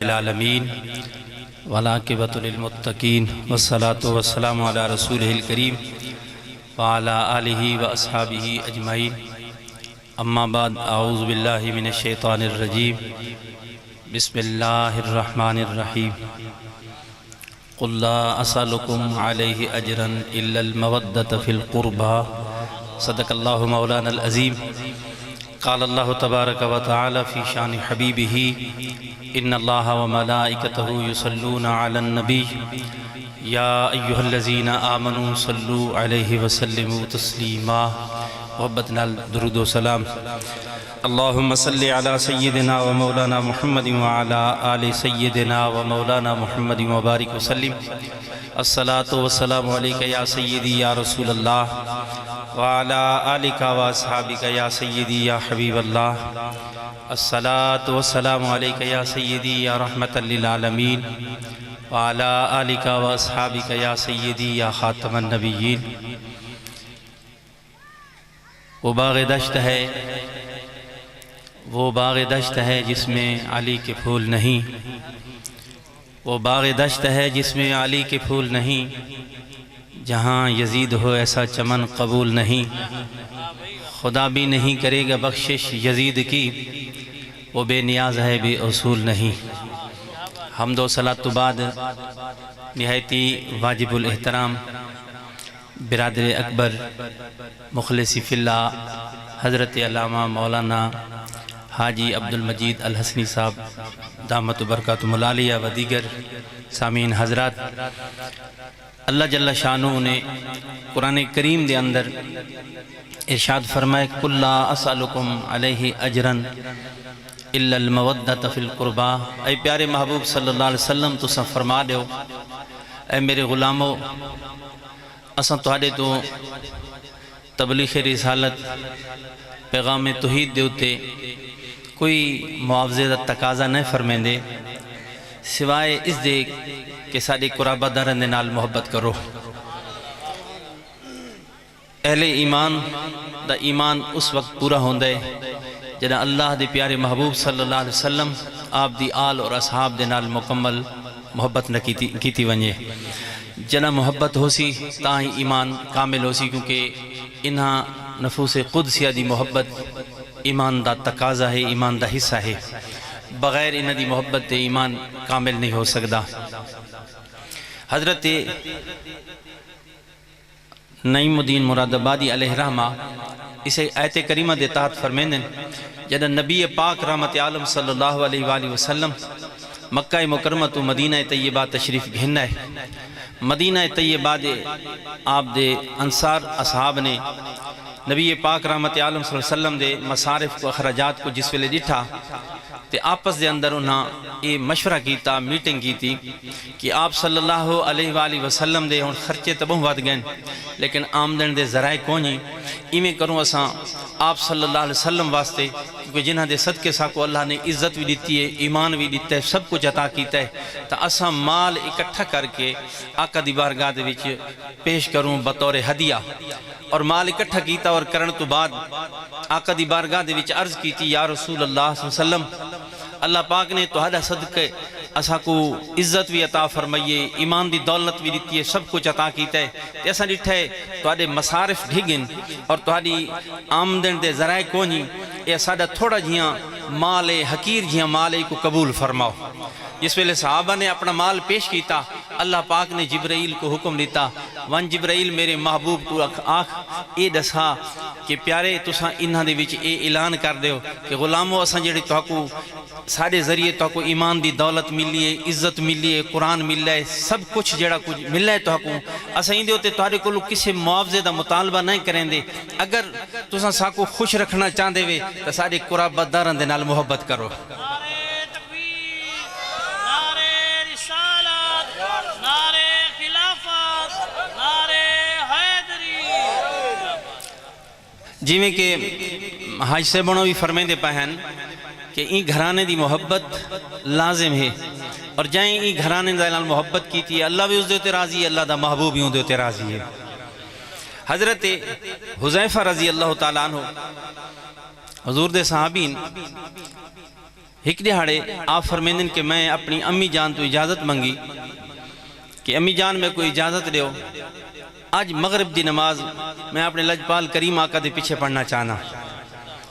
العالمین والعاقبۃ للمتقین والصلاة والسلام علی رسولہ الکریم وعلی آلہ واصحابہ اجمعین اما بعد اعوذ باللہ من الشیطان الرجیم بسم اللہ الرحمن الرحیم قل لا اسألکم علیہ اجرا الا المودۃ فی القربى صدق اللہ مولانا العظیم قال اللہ تبارک و تعالی فی شان حبیبہ ان اللہ و ملائکتہ یصلون علی النبی یا ایہا الذین آمنوا صلوا علیہ وسلموا تسلیما محبتنا درود و سلام اللہم صلی علی سیدنا و مولانا محمد وعلی آل سیدنا و مولانا محمد وبارک وسلم الصلاة والسلام علیکہ یا سیدی یا رسول اللہ وعلی آلکہ و اصحابکہ یا سیدی یا حبیب اللہ الصلاة والسلام علیکہ یا سیدی یا رحمت للعالمین وعلی آلکہ و اصحابکہ یا سیدی یا خاتم النبیین وہ باغ دشت ہے جس میں علی کے پھول نہیں وہ باغ دشت ہے جس میں علی کے پھول نہیں جہاں یزید ہو ایسا چمن قبول نہیں خدا بھی نہیں کرے گا بخشش یزید کی وہ بے نیاز ہے بے اصول نہیں حمد و صلاۃ بعد نہایتی واجب الاحترام برادر اکبر مخلص فی اللہ حضرت علامہ مولانا حاجی عبدالمجید الحسنی صاحب دامت برکاتہم العالیہ و دیگر سامعین حضرات اللہ جل شانہ نے قرآن کریم دے اندر ارشاد فرمائے قل لا اسألکم علیہ اجرا الا المودۃ فی القربى اے پیارے محبوب صلی اللہ علیہ وسلم تو سب فرما دیو اے میرے غلامو اساں تہاڈے تو تبلیغ رسالت پیغام توحید دے اتے کوئی معاوضے دا تقاضا نہیں فرمیندے سوائے اس دے کہ ساڑے قرابہ دارن دے نال محبت کرو اہل ایمان دا ایمان اس وقت پورا ہوندے جنہاں اللہ دے پیارے محبوب صلی اللہ علیہ وسلم آپ دی آل اور اصحاب دے نال مکمل محبت نہ کیتی ونجے جنہاں محبت ہو سی تاہی ایمان کامل ہو سی کیونکہ انہاں نفوس قدسیہ دی محبت ایمان دا تقاضا ہے ایمان دا حصہ ہے بغیر انہ دی محبت دے ایمان کامل نہیں ہو سکدا حضرت نعیم الدین مراد آبادی علیہ رحمہ اسے آیت کریمہ دے تحت فرمیندن جدہ نبی پاک رحمت عالم صلی اللہ علیہ وآلہ وسلم مکہ مکرمہ تو مدینہ طیبہ تشریف گھننا ہے مدینہ طیبہ دے آپ دے انصار اصحاب نے نبی پاک رحمت عالم صلی اللہ علیہ وسلم دے مصارف کو اخراجات کو جس ویلے ڈٹھا تے آپس دے اندر انہاں یہ مشورہ کیتا میٹنگ کی تھی کہ آپ صلی اللہ علیہ وآلہ وسلم دے ہون خرچے تبوں واد گئن لیکن آمدن دے ذرائع کونی ایمیں کروں اساں آپ صلی اللہ علیہ وسلم واسطے کیونکہ جنہاں دے صدقے ساکو اللہ نے عزت بھی دیتی ہے ایمان بھی دیتا ہے سب کچھ عطا کیتا ہے تا اساں مال اکٹھا کر کے آقا دی بارگاہ دے وچ پیش کروں بطور ہدیہ اور مال اکٹھا کیتا اور کرن تو بعد آقا دی بارگاہ دے وچ عرض کیتی یا رسول اللہ صلی اللہ علیہ وسلم اللہ پاک نے توہاڈا صدقے اسا کو عزت بھی عطا فرمائیے ایمان دی دولت بھی دیتی ہے سب کچھ عطا کیتا ہے تے اسا ڈٹھا ہے توہاڈے مصارف ڈھگن اور توہاڈی آمدن دے ذرائع کونی اے ساڈا تھوڑا جیاں مال حقیر جیاں مال کو قبول فرماؤ جس ویلے صحابہ نے اپنا مال پیش کیتا اللہ پاک نے جبرائیل کو حکم دیتا ون جبرائیل میرے محبوب کو آنکھ اے دسا کہ پیارے تساں انہاں دے وچ اے اعلان کر دیو کہ غلامو اساں جڑی تہاکو سارے ذریعے تہاکو ایمان دی دولت ملی ہے عزت ملی ہے قرآن مل ہے سب کچھ جڑا کچھ مل ہے تہاکو اساں ایندے ہوتے تہاڈے کولو کسے معاوضے دا مطالبہ نہیں کریں دے اگر تساں ساکو خوش رکھنا چاہندے وے تے سارے قرابت داراں دے نال محبت کرو جی میں کہ حاج صاحبوں بھی فرمیندے پہن کہ این گھرانے دی محبت لازم ہے اور جائیں این گھرانے دا محبت کی تھی اللہ بھی اس دے ہوتے راضی ہے اللہ دا محبوب بھی اس دے ہوتے راضی ہے حضرت حذیفہ رضی اللہ تعالیٰ عنہ حضور دے صحابین ایک دہاڑے آپ فرمیندن کہ میں اپنی امی جان تو اجازت منگی کہ امی جان میں کوئی اجازت دیو، آج مغرب دی نماز میں اپنے لجپال کریم آقا دے پیچھے پڑھنا چاہنا.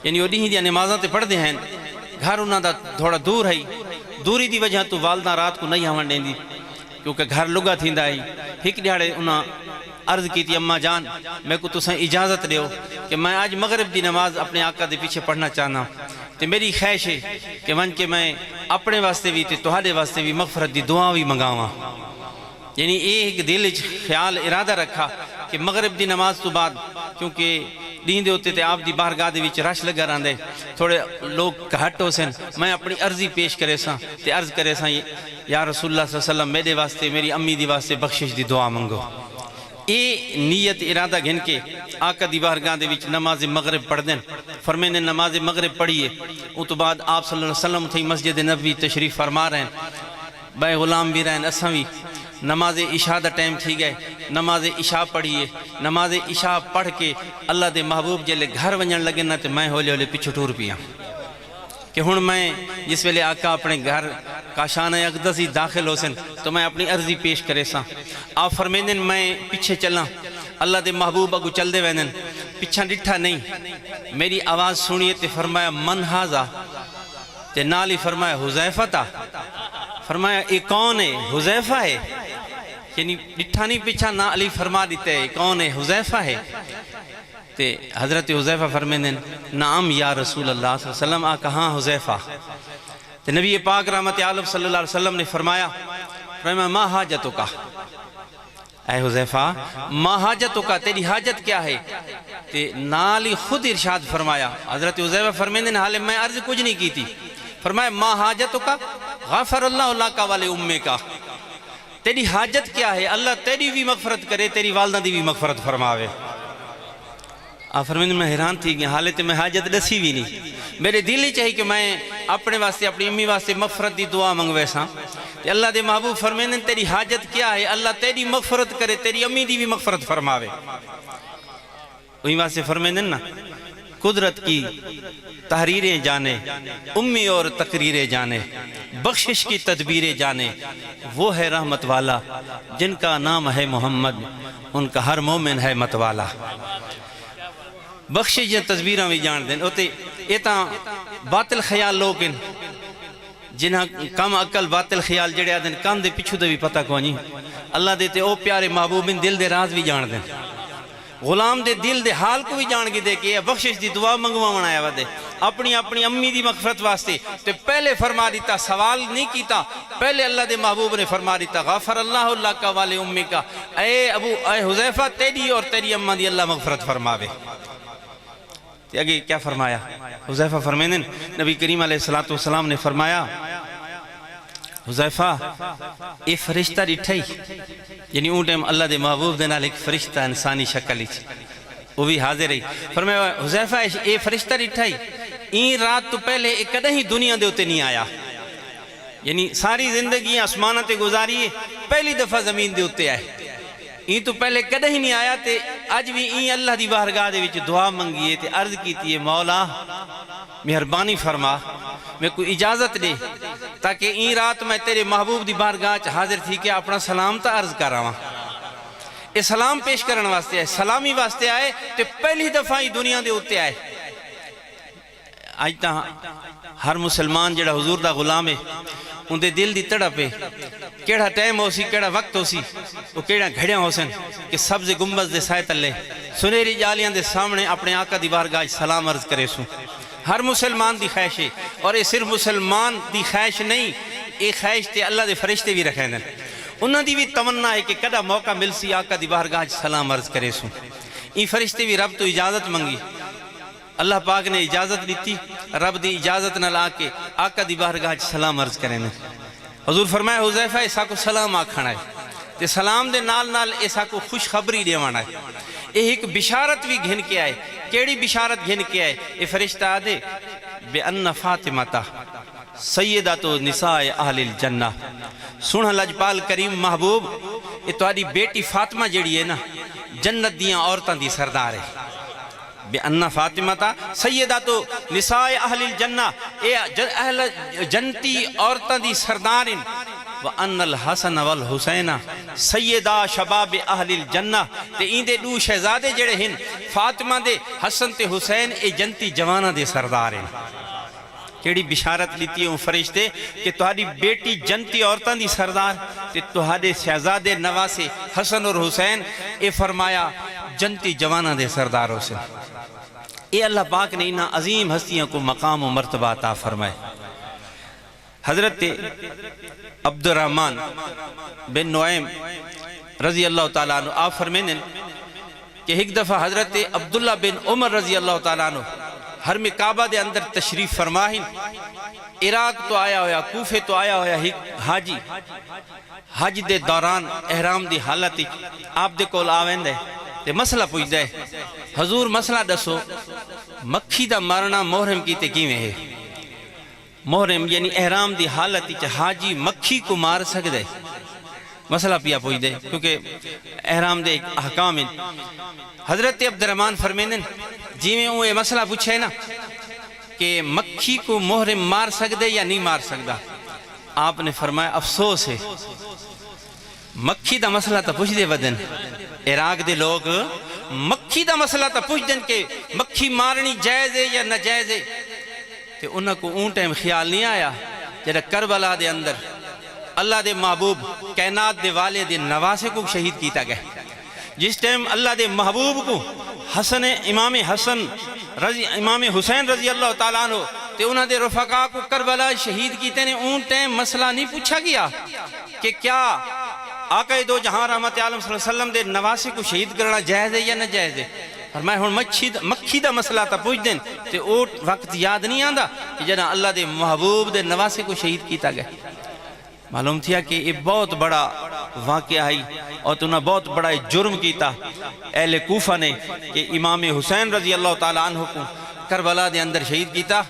یعنی وہ دیا نمازاں تے پڑھ دے ہیں، گھر انہاں دا تھوڑا دور ہے، دوری دی وجہ تو والدہ رات کو نہیں ہون دیں دی کیونکہ گھر لگا تھیندا ہے. ایک دیہاڑے انہاں عرض کی تھی اماں جان میں کو تساں اجازت دیو کہ میں آج مغرب دی نماز اپنے آقا دے پیچھے پڑھنا چاہنا، تے میری خواہش ہے کہ ون کے میں اپنے واسطے بھی تے تہاڈے واسطے بھی مغفرت دی دعا بھی منگاواں. یعنی ایک دل خیال ارادہ رکھا کہ مغرب دی نماز تو بعد کیونکہ دین دے ہوتے تے آپ دی بارگاہ دے وچ رش لگا رہندے، تھوڑے لوگ گھٹ ہو سن، میں اپنی عرضی پیش کرے ساں تے عرض کرے ساں یا رسول اللہ صلی اللہ علیہ وسلم میرے واسطے میری امی دی واسطے بخشش دی دعا منگو. اے نیت ارادہ گھن کے آقا دی بارگاہ دے وچ نماز مغرب پڑھ دیں. فرمینے نماز مغرب پڑھیے، اس تو بعد آپ صلی اللہ علیہ وسلم تھی مسجد نبوی تشریف فرما رہے ہیں، بے غلام بھی رہن اساں بھی نماز عشاء دا ٹائم تھی گئے، نماز عشاء پڑھیے. نماز عشاء پڑھ کے اللہ دے محبوب جلے گھر ونجن لگے نا تے میں ہولے ہولے پیچھے ٹور پیا کہ ہن میں جس ویلے آقا اپنے گھر کاشانہ اقدس ہی داخل ہو سن تو میں اپنی عرضی پیش کرے ساں. آپ فرمیندن میں پیچھے چلاں، اللہ دے محبوب اگو چل دے وینن، پیچھا ڈٹھا نہیں، میری آواز سنیے تے فرمایا من ہاذا، تے نالی فرمایا حذیفہ تا. فرمایا اے کون ہے؟ حذیفہ ہے. یعنی ڈٹھا نہیں پیچھا نہ علی فرما دیتے ہیں کون ہے؟ حذیفہ ہے. تے حضرت حذیفہ فرمیندن نعم یا رسول اللہ صلی اللہ علیہ وسلم. کہاں حذیفہ؟ تے نبی پاک رحمت عالم صلی اللہ علیہ وسلم نے فرمایا ما حاجتو کا، اے حذیفہ ما حاجتو کا، تیری حاجت کیا ہے؟ تے نالی خود ارشاد فرمایا، حضرت حذیفہ فرمیندن حالے میں عرض کچھ نہیں کی تھی، فرمایا ما حاجتو کا غفر اللہ اللہ کا والے امے کا، تیری حاجت کیا ہے؟ اللہ تیری بھی مغفرت کرے، تیری والدہ دی بھی مغفرت فرماوے. آپ فرمیندن میں حیران تھی کہ حالت میں حاجت دسی بھی نہیں، میرے دل ہی چاہی کہ میں اپنے واسطے اپنی امی واسطے مغفرت دی دعا منگوے ساں. اللہ دے محبوب فرمیندن تیری حاجت کیا ہے؟ اللہ تیری مغفرت کرے، تیری امی دی بھی مغفرت فرماوے. وہی واسطے فرمیندن نا قدرت کی تحریریں جانے، امی اور تقریریں جانے، بخشش کی تدبیریں جانے، وہ ہے رحمت والا جن کا نام ہے محمد، ان کا ہر مومن ہے مت والا. بخشش یا تدبیریں بھی جان دیں ہوتے یہ تاں باطل خیال لوگ ان جنہاں کم عقل باطل خیال جڑے آدھیں کام دے پچھو دے بھی پتہ کونی. اللہ دیتے او پیارے محبوب ان دل دے راز بھی جان دیں، غلام دے دل دے حال کو بھی جان گی دے کہ بخشش دی دعا منگوا منایا ودے اپنی امی دی مغفرت واسطے. تو پہلے فرما دیتا، سوال نہیں کیتا، پہلے اللہ دے محبوب نے فرما دیتا غفر اللہ اللہ کا والے امی کا، اے حذیفہ تیری اور تیری اماں دی اللہ مغفرت فرماوے. آگے کیا فرمایا؟ حذیفہ فرمیندن نبی کریم علیہ السلام نے فرمایا حذیفہ اے فرشتہ ڈٹھائی، یعنی اون ٹائم اللہ دے محبوب دے نال ایک فرشتہ انسانی شکل ہی وہ بھی حاضر رہی. فرمایا حذیفہ اے فرشتہ ڈٹھائی این رات تو پہلے ایک کدہ ہی دنیا دے ہوتے نہیں آیا، یعنی ساری زندگی آسمانہ تے گزاری پہلی دفعہ زمین دے ہوتے آئے. این تو پہلے کدہ ہی نہیں آیا تے آج بھی این اللہ دی بارگاہ دے وچ دعا منگیے تے عرض کیتی ہے مولا مہربانی فرما میں کوئی اجازت دے تاکہ این رات میں تیرے محبوب دی بارگاہ حاضر تھی کہ اپنا سلام تا عرض کر رہا ہوں. اے سلام پیش کرنے واسطے آئے، سلامی واسطے آئے تے پہلی دفعہ ہی دنیا دے ہوتے آئے. آج تا ہر مسلمان جڑا حضور دا غلام ہے ان دے دل دی تڑپ ہے کیڑا ٹائم ہو سی، کیڑا وقت ہو سی، وہ کیڑا گھڑیاں ہو سن کہ سبز گنبد دے سائے تلے سنہری جالیاں دے سامنے اپنے آقا دی بارگاہ سلام عرض کرے سوں. ہر مسلمان دی خواہش ہے، اور یہ صرف مسلمان دی خواہش نہیں، یہ خواہش تے اللہ دے فرشتے بھی رکھیں دیں. انہاں دی بھی تمنا ہے کہ کدا موقع مل سی آقا دی بارگاہ سلام عرض کرے سوں. این فرشتے بھی رب تو اجازت منگی، اللہ پاک نے اجازت دیتی، رب دی اجازت نہ لا کے آقا دی بارگاہ سلام عرض کریں. حضور فرمایا حذیفہ ایسا کو سلام آکھنا ہے تے سلام دے نال نال ایسا کو خوش خبری دیوانا ہے. یہ ایک بشارت بھی گھن کے آئے. کیڑی بشارت گھن کے آئے؟ یہ فرشتہ آدھے بے ان فاطمہ سیدۃ نساء اہل الجنہ. سنہ لجپال کریم محبوب یہ تہاڈی بیٹی فاطمہ جڑی ہے نا جنت دیاں عورتاں دی سردار ہے. بِأَنَّ فاطمہ سیدۃ نساء اہل الجنہ، اے اہل جنتی عورتاں دی سردارن، وَأَنَّ الْحَسَنَ وَالْحُسَيْنَ سیدہ شباب اہل الجنہ، تے ایندے دو شہزادے جڑے ہن فاطمہ دے حسن تے حسین اے جنتی جوانہ دے سردار ہیں۔ کیڑی بشارت لیتی ہوں فرشتے کہ تہاڈی بیٹی جنتی عورتاں دی سردار تے تہاڈے شہزادے نواسے حسن اور حسین اے فرمایا جنتی جوانہ دے سرداروں سے۔ اے اللہ پاک نے انہاں عظیم ہستیاں کو مقام و مرتبہ عطا فرمائے۔ حضرت عبد الرحمن بن نعیم رضی اللہ تعالیٰ عنہ آپ فرمینے کہ ایک دفعہ حضرت عبداللہ بن عمر رضی اللہ تعالیٰ عنہ حرم کعبہ دے اندر تشریف فرمائیں، عراق تو آیا ہویا، کوفے تو آیا ہویا ایک حاجی، حج دے دوران احرام دی حالتی آپ دے کول آویں دے تے مسئلہ پوچھ دے، حضور مسئلہ دسو مکھی دا مارنا محرم کیتے کیویں ہے؟ محرم یعنی احرام دی حالتی چا حاجی مکھی کو مار سکدے؟ مسئلہ پیا پوچھ دے کیونکہ احرام دے ایک احکام ہیں۔ حضرت عبد الرحمن فرمینن جی میں وہ یہ مسئلہ پوچھے نا کہ مکھی کو محرم مار سکدے یا نہیں مار سکدا، آپ نے فرمایا افسوس ہے مکھی دا مسئلہ تا پوچھ دے ودن، عراق دے لوگ مکھی دا مسئلہ تا پوچھ دن کہ مکھی مارنی جائز ہے یا ناجائز ہے، کہ انہاں کو اون ٹائم خیال نہیں آیا جڑا کربلا دے اندر اللہ دے محبوب کائنات دے والے دے نواسے کو شہید کیتا گیا، جس ٹائم اللہ دے محبوب کو حسن امام حسین رضی اللہ تعالیٰ عنہ تے انہاں دے رفقا کو کربلا شہید کیتے نے، اون ٹائم مسئلہ نہیں پوچھا گیا کہ کیا آقا دو جہاں رحمت عالم صلی اللہ علیہ وسلم دے نواسے کو شہید کرنا جائز ہے یا نہ جائز ہے؟ فرمایا ہن مکھی دا مسئلہ تا پوچھ دیں تے او وقت یاد نہیں آندا کہ جنہاں اللہ دے محبوب دے نواسے کو شہید کیتا گیا۔ معلوم تھیا کہ یہ بہت بڑا واقعہ ہے اور تو نے بہت بڑا جرم کیتا اہل کوفہ نے کہ امام حسین رضی اللہ تعالیٰ عنہ کو کربلا دے اندر شہید کیتا،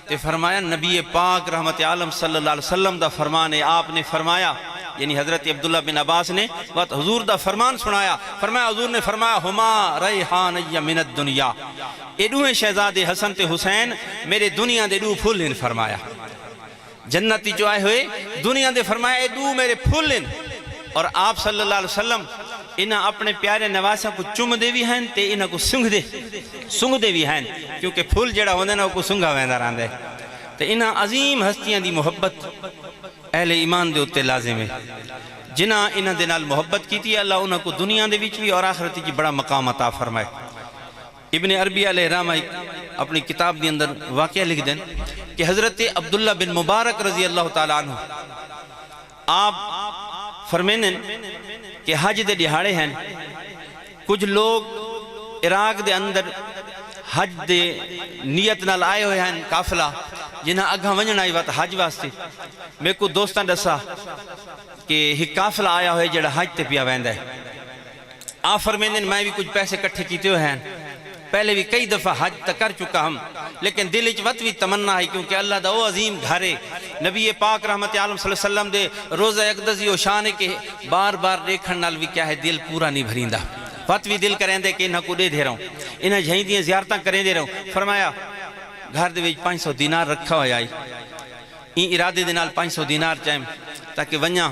تے فرمایا نبی پاک رحمت عالم صلی اللہ علیہ وسلم دا فرمان ہے، آپ نے فرمایا یعنی حضرت عبداللہ بن عباس نے وقت حضور دا فرمان سنایا، فرمایا حضور نے فرمایا ہما ریحانی من الدنیا، اے دوہیں شہزادے حسن تے حسین میرے دنیا دے دو پھول ہیں، فرمایا جنتی جو آئے ہوئے دنیا دے فرمایا اے دو میرے پھول ہیں، اور آپ صلی اللہ علیہ وسلم انہاں اپنے پیارے نواسہ کو چم دے بھی ہیں تے انہاں کو سنگ دے بھی ہیں، کیونکہ پھول جڑا ہوندے نا کو سنگا ویندہ راندے، تے انہاں عظیم ہستیاں دی محبت اہل ایمان دے اتے لازم ہے، جنہاں انہاں دے نال محبت کی تھی اللہ انہاں کو دنیا دے وچ بھی اور آخرت کی بڑا مقام عطا فرمائے۔ ابن عربی علیہ الرحمہ اپنی کتاب دی اندر واقعہ لکھ دیں کہ حضرت عبداللہ بن مبارک رضی اللہ تعالیٰ عنہ آپ فرمینن کہ حج دے دہاڑے ہیں، کچھ لوگ عراق دے اندر حج دے نیت نال آئے ہوئے ہیں قافلہ جنہاں اگھا ونجن آئی وقت حج واسطے، میں کو دوستان دسا کہ ایک قافلہ آیا ہوئے جڑا حج تے پیا ویندہ ہے، آپ فرمینن میں بھی کچھ پیسے کٹھے کیتے ہوئے ہیں، پہلے بھی کئی دفعہ حج تک کر چکا ہم، لیکن دل اچ وقت بھی تمنا ہے کیونکہ اللہ دا وہ عظیم گھرے نبی پاک رحمت عالم صلی اللہ علیہ وسلم دے روزہ اقدسی و شان ہے کہ بار بار دیکھن نال بھی کیا ہے دل پورا نہیں بھریندہ، وقت بھی دل کریں دے کہ انہاں کو دے دے رہا ہوں، انہاں جہاں دیاں زیارتاں کریں دے رہا ہوں، فرمایا گھر دے وچ 500 دینار رکھا ہویا آئی، این ارادے دے نال 500 دینار چاہیں تاکہ ونیا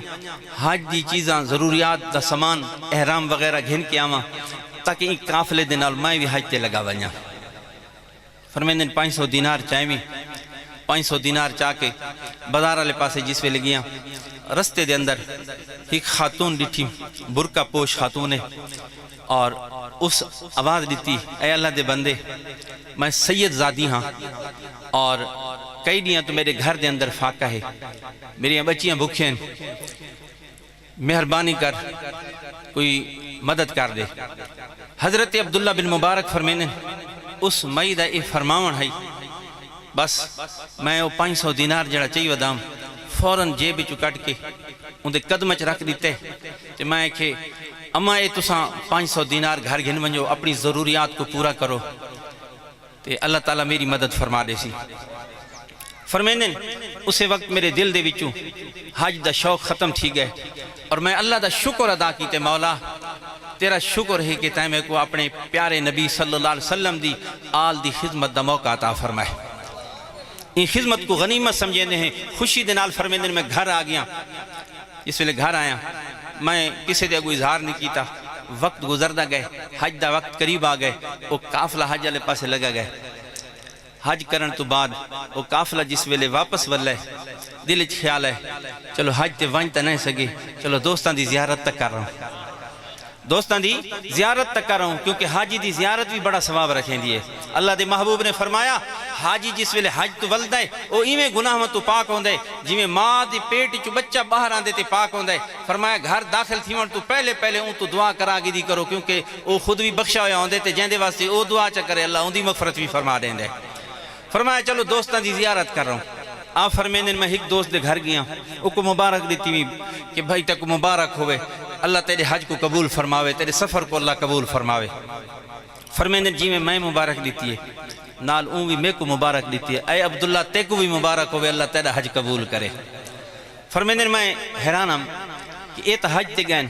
حج دی چیزاں ضروریات دا سامان احرام وغیرہ گھن کے آواں تاکہ ایک قافلے دے نال میں بھی حج تے لگا ونیا۔ فرمیندن 500 دینار چاہیں بھی 500 دینار چاہ کے بازار والے پاسے جس پہ لگیاں، رستے دے اندر ایک خاتون ڈٹھی برقع پوش خاتون ہے اور اس آواز دیتی اے اللہ دے بندے میں سید زادی ہاں اور کئی دیاں تو میرے گھر دے اندر فاقہ ہے، میری بچیاں بھوکھیں، مہربانی کر کوئی مدد کر دے۔ حضرت عبداللہ بن مبارک فرمینے اس مئی دا اے فرماون ہے بس میں وہ 500 دینار جڑا چاہیے ودام فوراں جیب چو کٹ کے ان دے قدم چ رکھ دیتے کہ میں کہ اما اے تساں 500 دینار گھر گھن ونجو اپنی ضروریات کو پورا کرو تے اللہ تعالیٰ میری مدد فرما دے سی۔ فرمینے اسے وقت میرے دل دے وچوں حج دا شوق ختم تھی گئے اور میں اللہ دا شکر ادا کیتے مولا تیرا شکر ہے کہ تیمے کو اپنے پیارے نبی صلی اللہ علیہ وسلم دی آل دی خدمت دا موقع عطا فرمائے. ان خدمت کو غنیمت سمجھے ہیں. خوشی دے نال فرمیندے میں گھر آ گیا. اس ویلے گھر آیا میں کسی دے کوئی اظہار نہیں کیتا. وقت گزردہ گئے, حج دا وقت قریب آ گئے. وہ قافلہ حج والے پاسے لگا گئے. حج کرن تو بعد وہ قافلہ جس ویلے واپس ولے دل وچ خیال ہے چلو حج تے ون تے نہیں سکے, چلو دوستان دی زیارت تک کر رہا ہوں. دوستان دی زیارت تک کر رہا ہوں کیونکہ حاجی دی زیارت بھی بڑا ثواب رکھیں دیئے. اللہ دے محبوب نے فرمایا حاجی جس ویلے حج تو ولدہ ہے وہ ایویں گناہ تو پاک ہوندے جی میں ماں دی پیٹی چو بچہ باہر آندے تے پاک ہوندے. فرمایا گھر داخل تھی تو پہلے اون تو دعا کرا گی دی کرو کیونکہ وہ خود بھی بخشا ہویا ہوندے تے جہندے واسطے او دعا چا کرے اللہ ان دی مغفرت بھی فرما دیں دے. فرمایا چلو دوستان دی زیارت کر رہا ہوں. آپ فرمیندے میں ایک دوست دے گھر گیا او کو مبارک دیتی ہوئی کہ بھائی تک مبارک ہوئے, اللہ تیرے حج کو قبول فرماوے, تیرے سفر کو اللہ قبول فرماوے. فرمیندے جی میں مبارک دیتی ہے نال اون بھی میں کو مبارک دیتی ہے. اے عبداللہ تے کو بھی مبارک ہوئے, اللہ تیرا حج قبول کرے. فرمیندے میں حیران ہم کہ اے تا حج تے گئن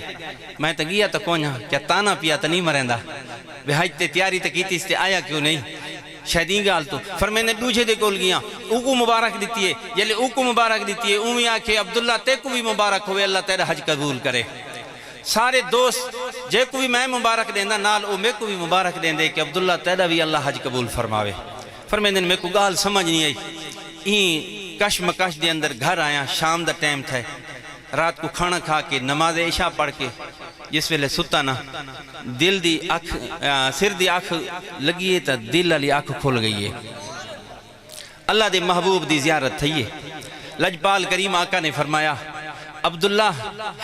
میں تا گیا تا کونیا کیا تانا پیا تا نہیں مرندہ بے حج تے تیاری تے کیتی اس تے آیا کیوں نہیں شاید گال تو. فرمیندے دوجھے دے کول گیا او کو مبارک دیتی ہے یلی او کو مبارک دیتی ہے. اون بھی آکھے عبداللہ تے کو بھی مبارک ہوئے, اللہ تیرا حج قبول کرے. سارے دوست جے کو بھی میں مبارک دیندہ نال او میں کو بھی مبارک دیندے کہ عبداللہ تیرا بھی اللہ حج قبول فرماوے. فرمیندے میں کو گال سمجھ نہیں آئی. این کش مکش دے اندر گھر آیا, شام دا ٹائم تھا, رات کو کھانا کھا کے نماز عشاء پڑھ کے جس ویلے ستا نا دل دی آنکھ سر دی آنکھ لگی ہے تا دل علی آنکھ کھول گئی ہے. اللہ دے محبوب دی زیارت تھئی ہے. لجپال کریم آقا نے فرمایا عبداللہ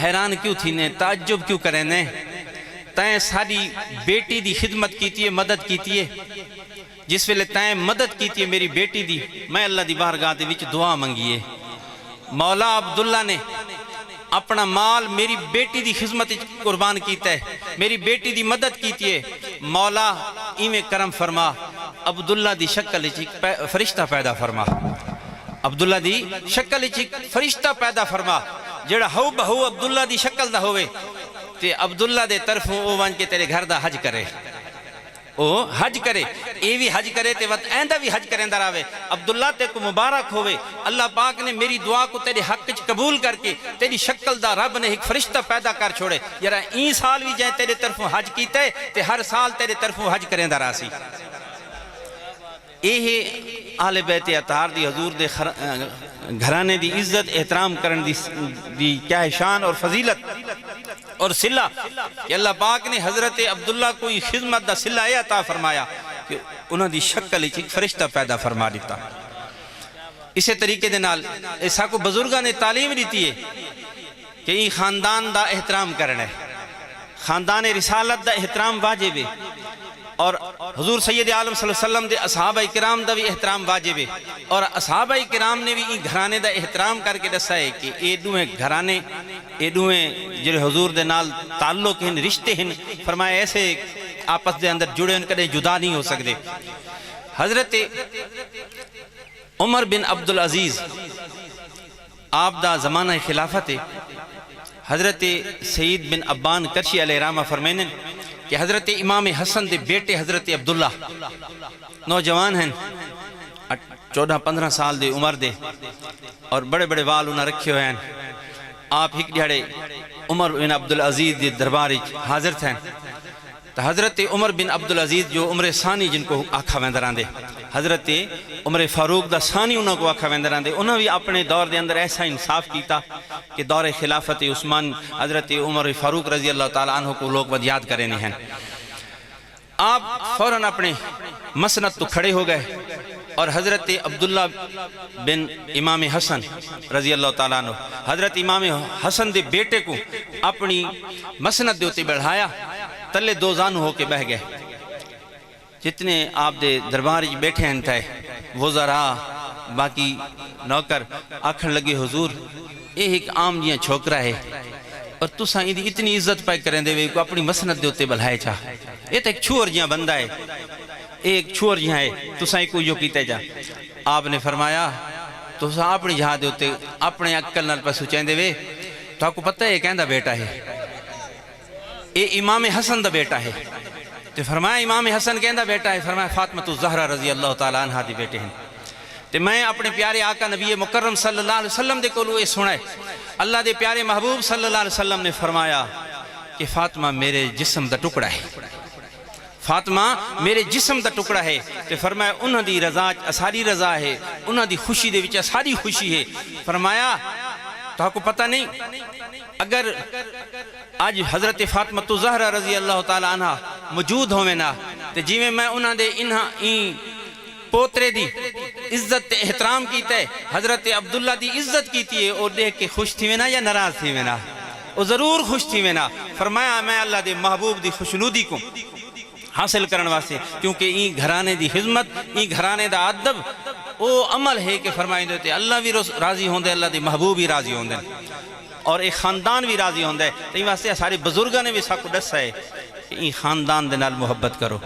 حیران کیوں تھی نے, تعجب کیوں کریں نے, تائیں ساری بیٹی دی خدمت کیتی ہے, مدد کیتی ہے. جس ویلے تائیں مدد کیتی ہے میری بیٹی دی, میں اللہ دی بارگاہ دے وچ دعا منگی ہے. مولا عبداللہ نے اپنا مال میری بیٹی دی خدمت قربان کیتا ہے, میری بیٹی دی مدد کیتی ہے. مولا ایمیں کرم فرما, عبداللہ دی شکل چیک فرشتہ پیدا فرما. عبداللہ دی شکل چیک فرشتہ پیدا فرما جڑا ہو بہو عبداللہ دی شکل دا ہوئے تے عبداللہ دے طرفوں او وان کے تیرے گھر دا حج کرے. او حج کرے, اے بھی حج کرے تے وقت ایندہ بھی حج کریں در آوے. عبداللہ تے کو مبارک ہوئے, اللہ پاک نے میری دعا کو تیرے حق چ قبول کر کے تیری شکل دا رب نے ایک فرشتہ پیدا کر چھوڑے. یرا این سال بھی جائیں تیرے طرفوں حج کیتا ہے تے ہر سال تیرے طرفوں حج کریں در آسی. اے آل بیت اطہار دی حضور دے گھرانے دی عزت احترام کرن دی کیا ہے شان اور فضیلت اور صلہ کہ اللہ پاک نے حضرت عبداللہ کوئی خدمت دا صلہ عطا فرمایا کہ انہوں دی شکل ایک فرشتہ پیدا فرما دیتا. اسے طریقے دے نال ایسا کو بزرگاں نے تعلیم دیتی ہے کہ یہ خاندان دا احترام کرنا ہے, خاندان رسالت دا احترام واجب ہے, اور حضور سید عالم صلی اللہ علیہ وسلم دے اصحابہ کرام دا بھی احترام واجب ہے, اور اصحابہ کرام نے بھی گھرانے دا احترام کر کے دسا ہے کہ اے دوہیں گھرانے اے دوہیں جڑے حضور دے نال تعلق ہیں, رشتے ہیں, فرمایا ایسے آپس دے اندر جڑے ان کدے جدا نہیں ہو سکتے. حضرت عمر بن عبدالعزیز آپ دا زمانہ خلافت ہے. حضرت سید بن ابان کرشی علیہ رحمہ فرمینن کہ حضرت امام حسن دے بیٹے حضرت عبداللہ نوجوان ہیں, 14-15 سال دے عمر دے, اور بڑے بڑے وال انہاں رکھے ہوئے ہیں. آپ ہک دیڑے عمر بن عبدالعزیز دے درباری حاضر تھے. تو حضرت عمر بن عبدالعزیز جو عمر ثانی جن کو آکھا ویندران دے, حضرت عمر فاروق دا ثانی انہوں کو آکھا ویندران دے, انہوں بھی اپنے دور دے اندر ایسا انصاف کیتا کہ دور خلافت عثمان حضرت عمر فاروق رضی اللہ تعالیٰ عنہ کو لوگ ود یاد کرے نہیں ہیں. آپ فوراً اپنے مسند تو کھڑے ہو گئے اور حضرت عبداللہ بن امام حسن رضی اللہ تعالیٰ عنہ, حضرت امام حسن دے بیٹے کو اپنی مسند دے ہوتے بڑھایا, تلے دو زانو ہو کے بہ گئے. جتنے آپ دے دربار بیٹھے ہیں تھے وزراء باقی نوکر آکھن لگے حضور یہ ایک عام جیاں چھوکرا ہے اور تساں اتنی عزت پائے کریں دے کو اپنی مسند دے ہوتے بلھائے چاہ, یہ تو ایک چھوڑ جیاں بندہ ہے, ایک چھوڑ جیاں ہے, تساں ایک کوئی جو کیتے جا. آپ نے فرمایا تساں اپنی جہاں دے ہوتے اپنے عقل نال پہ سوچیں دے تو آپ کو پتہ ہے یہ کہندہ بیٹا ہے. اے امام حسن دا بیٹا ہے تے فرمایا امام حسن کہندا بیٹا ہے فرمایا فاطمہ الزہرا رضی اللہ تعالیٰ عنہ دی بیٹے ہیں تے میں اپنے پیارے آقا نبی مکرم صلی اللہ علیہ وسلم دے کولو اے سنا ہے اللہ دے پیارے محبوب صلی اللہ علیہ وسلم نے فرمایا کہ فاطمہ میرے جسم دا ٹکڑا ہے فاطمہ میرے جسم دا ٹکڑا ہے تے فرمایا انہاں دی رضا اساری رضا ہے انہاں دی خوشی دے وچ اساری خوشی ہے فرمایا تو آپ کو پتہ نہیں اگر آج حضرت فاطمہ الزہرا رضی اللہ تعالیٰ عنہ موجود ہوئے نا تے جی میں انہاں دے پوترے دی عزت تے احترام کیتا ہے حضرت عبداللہ دی عزت کیتی ہے اور دیکھ کے خوش تھی وینا یا ناراض تھی وینا وہ ضرور خوش تھی وینا فرمایا میں اللہ دے محبوب دی خوشنودی کو حاصل کرنے واسطے کیونکہ این گھرانے دی خدمت این گھرانے دا ادب وہ عمل ہے کہ فرمائیں دیتے اللہ بھی راضی ہوندے اللہ دے محبوب بھی راضی ہوندے اور ایک خاندان بھی راضی ہوندے تو این واسطے سارے بزرگاں نے بھی ساکو ڈسا ہے کہ این خاندان دے نال محبت کرو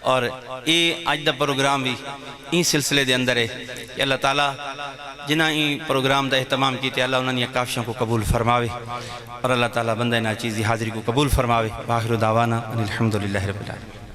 اور یہ آج دا پروگرام بھی این سلسلے دے اندر ہے کہ اللہ تعالیٰ جنہاں این پروگرام دا اہتمام کیتے اللہ انہوں نے کافشوں کو قبول فرماوے اور اللہ تعالیٰ بندہ نا چیزی حاضری کو قبول فرماوے وآخر دعوانا الحمدللہ رب العالمین